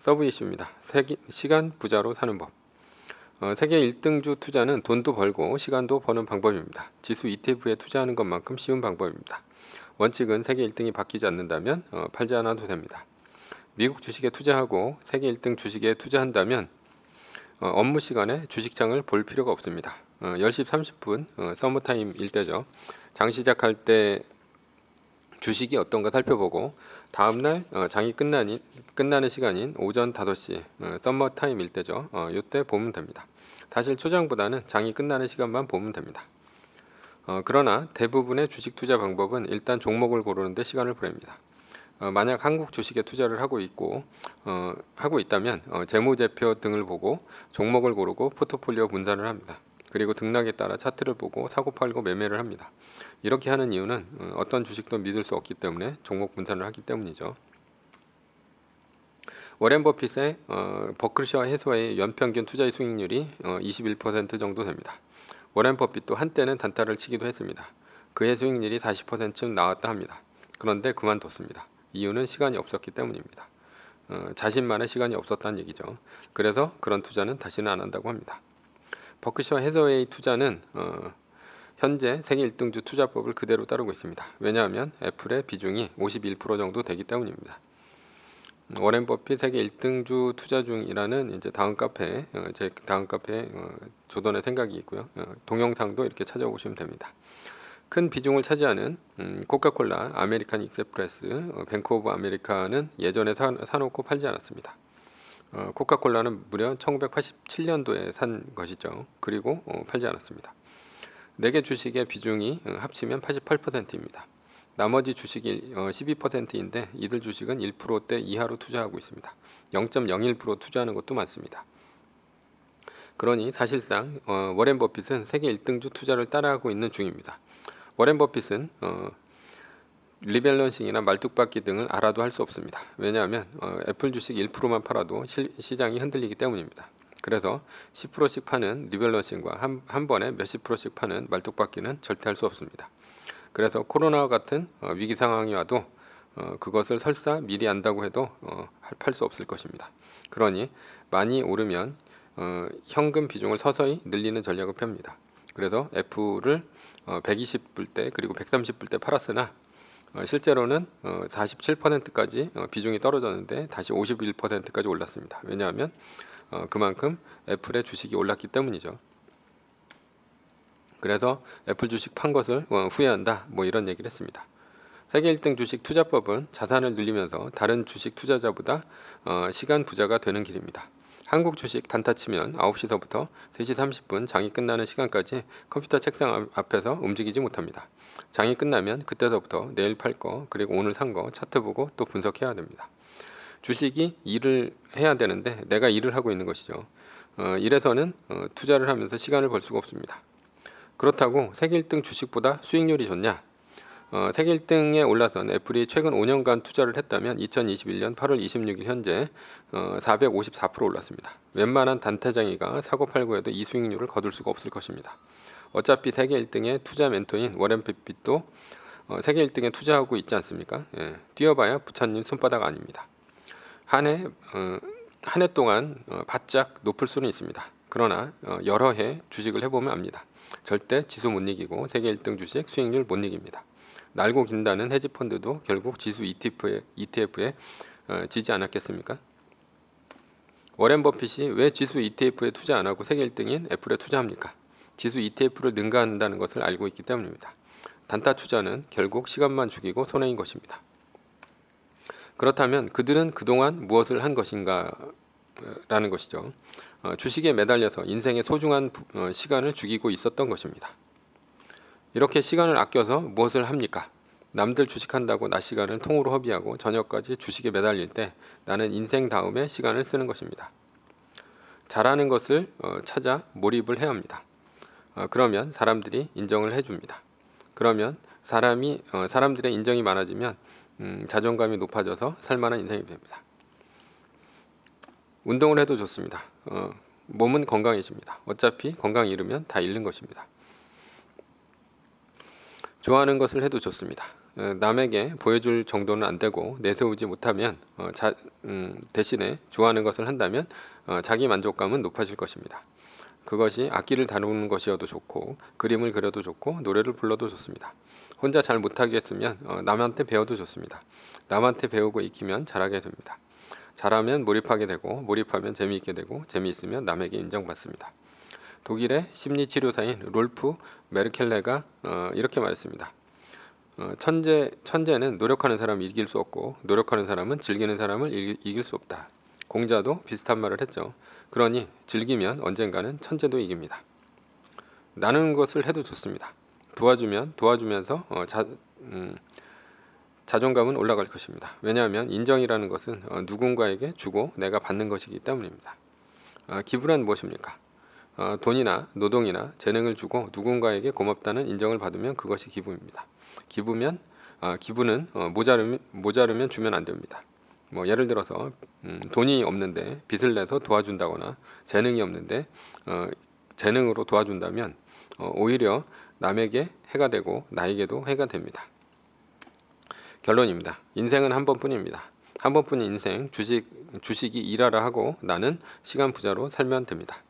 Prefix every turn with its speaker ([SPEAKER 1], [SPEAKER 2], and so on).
[SPEAKER 1] 서브 이슈입니다. 시간 부자로 사는 법. 세계 1등주 투자는 돈도 벌고 시간도 버는 방법입니다. 지수 ETF에 투자하는 것만큼 쉬운 방법입니다. 원칙은 세계 1등이 바뀌지 않는다면 팔지 않아도 됩니다. 미국 주식에 투자하고 세계 1등 주식에 투자한다면 업무 시간에 주식장을 볼 필요가 없습니다. 10시 30분 서머타임 일대죠. 장 시작할 때 주식이 어떤가 살펴보고 다음날 장이 끝나는 시간인 오전 5시 서머타임 일대죠. 이때 보면 됩니다. 사실 초장보다는 장이 끝나는 시간만 보면 됩니다. 그러나 대부분의 주식 투자 방법은 일단 종목을 고르는데 시간을 보냅니다. 만약 한국 주식에 투자를 하고 있다면 재무제표 등을 보고 종목을 고르고 포트폴리오 분산을 합니다. 그리고 등락에 따라 차트를 보고 사고 팔고 매매를 합니다. 이렇게 하는 이유는 어떤 주식도 믿을 수 없기 때문에 종목 분산을 하기 때문이죠. 워렌 버핏의 버크셔 해서웨이 연평균 투자의 수익률이 21% 정도 됩니다. 워렌 버핏도 한때는 단타를 치기도 했습니다. 그의 수익률이 40%쯤 나왔다 합니다. 그런데 그만뒀습니다. 이유는 시간이 없었기 때문입니다. 자신만의 시간이 없었다는 얘기죠. 그래서 그런 투자는 다시는 안 한다고 합니다. 버크셔 해서웨이 투자는 현재 세계 1등주 투자법을 그대로 따르고 있습니다. 왜냐하면 애플의 비중이 51% 정도 되기 때문입니다. 워렌 버핏 세계 1등주 투자 중이라는 이제 다음 카페에 조던의 생각이 있고요. 동영상도 이렇게 찾아보시면 됩니다. 큰 비중을 차지하는 코카콜라, 아메리칸 익스프레스, 뱅크 오브 아메리카는 예전에 사놓고 팔지 않았습니다. 코카콜라는 무려 1987년도에 산 것이죠. 그리고 팔지 않았습니다. 4개 주식의 비중이 합치면 88%입니다. 나머지 주식이 12%인데 이들 주식은 1%대 이하로 투자하고 있습니다. 0.01% 투자하는 것도 많습니다. 그러니 사실상 워렌 버핏은 세계 1등주 투자를 따라하고 있는 중입니다. 워렌 버핏은 리밸런싱이나 말뚝박기 등을 알아도 할 수 없습니다. 왜냐하면 애플 주식 1%만 팔아도 시장이 흔들리기 때문입니다. 그래서 10%씩 파는 리밸런싱과 한 번에 몇십 %씩 파는 말뚝박기는 절대 할 수 없습니다. 그래서 코로나와 같은 위기 상황이 와도 그것을 설사 미리 안다고 해도 팔 수 없을 것입니다. 그러니 많이 오르면 현금 비중을 서서히 늘리는 전략을 펴니다. 그래서 애플을 120불 때 그리고 130불 때 팔았으나 실제로는 47%까지 비중이 떨어졌는데 다시 51%까지 올랐습니다. 왜냐하면 그만큼 애플의 주식이 올랐기 때문이죠. 그래서 애플 주식 판 것을 후회한다 뭐 이런 얘기를 했습니다. 세계 1등 주식 투자법은 자산을 늘리면서 다른 주식 투자자보다 시간 부자가 되는 길입니다. 한국 주식 단타 치면 9시서부터 3시 30분 장이 끝나는 시간까지 컴퓨터 책상 앞에서 움직이지 못합니다. 장이 끝나면 그때서부터 내일 팔 거 그리고 오늘 산 거 차트 보고 또 분석해야 됩니다. 주식이 일을 해야 되는데 내가 일을 하고 있는 것이죠. 이래서는 투자를 하면서 시간을 벌 수가 없습니다. 그렇다고 세계 1등 주식보다 수익률이 좋냐? 세계 1등에 올라선 애플이 최근 5년간 투자를 했다면 2021년 8월 26일 현재 454% 올랐습니다. 웬만한 단타장이가 사고팔고 해도 이 수익률을 거둘 수가 없을 것입니다. 어차피 세계 1등의 투자 멘토인 워렌 버핏도 세계 1등에 투자하고 있지 않습니까? 뛰어봐야 부처님 손바닥 아닙니다. 한 해 동안 바짝 높을 수는 있습니다. 그러나 여러 해 주식을 해보면 압니다. 절대 지수 못 이기고 세계 1등 주식 수익률 못 이깁니다. 날고 긴다는 헤지펀드도 결국 지수 ETF에 지지 않았겠습니까? 워렌 버핏이 왜 지수 ETF에 투자 안하고 세계 1등인 애플에 투자합니까? 지수 ETF를 능가한다는 것을 알고 있기 때문입니다. 단타 투자는 결국 시간만 죽이고 손해인 것입니다. 그렇다면 그들은 그동안 무엇을 한 것인가 라는 것이죠. 주식에 매달려서 인생의 소중한 시간을 죽이고 있었던 것입니다. 이렇게 시간을 아껴서 무엇을 합니까? 남들 주식한다고 낮 시간을 통으로 허비하고 저녁까지 주식에 매달릴 때 나는 인생 다음에 시간을 쓰는 것입니다. 잘하는 것을 찾아 몰입을 해야 합니다. 그러면 사람들이 인정을 해줍니다. 그러면 사람들의 인정이 많아지면 자존감이 높아져서 살만한 인생이 됩니다. 운동을 해도 좋습니다. 몸은 건강해집니다. 어차피 건강 잃으면 다 잃는 것입니다. 좋아하는 것을 해도 좋습니다. 남에게 보여줄 정도는 안 되고 내세우지 못하면 대신에 좋아하는 것을 한다면 자기 만족감은 높아질 것입니다. 그것이 악기를 다루는 것이어도 좋고 그림을 그려도 좋고 노래를 불러도 좋습니다. 혼자 잘 못하겠으면 남한테 배워도 좋습니다. 남한테 배우고 익히면 잘하게 됩니다. 잘하면 몰입하게 되고 몰입하면 재미있게 되고 재미있으면 남에게 인정받습니다. 독일의 심리치료사인 롤프 메르켈레가 이렇게 말했습니다. 천재는 노력하는 사람을 이길 수 없고 노력하는 사람은 즐기는 사람을 이길 수 없다. 공자도 비슷한 말을 했죠. 그러니 즐기면 언젠가는 천재도 이깁니다. 나누는 것을 해도 좋습니다. 도와주면서 자존감은 올라갈 것입니다. 왜냐하면 인정이라는 것은 누군가에게 주고 내가 받는 것이기 때문입니다. 기부란 무엇입니까? 돈이나 노동이나 재능을 주고 누군가에게 고맙다는 인정을 받으면 그것이 기부입니다. 기부는 모자르면 주면 안 됩니다. 예를 들어서 돈이 없는데 빚을 내서 도와준다거나 재능이 없는데 재능으로 도와준다면 오히려 남에게 해가 되고 나에게도 해가 됩니다. 결론입니다. 인생은 한 번뿐입니다. 한 번뿐인 인생 주식이 일하라 하고 나는 시간 부자로 살면 됩니다.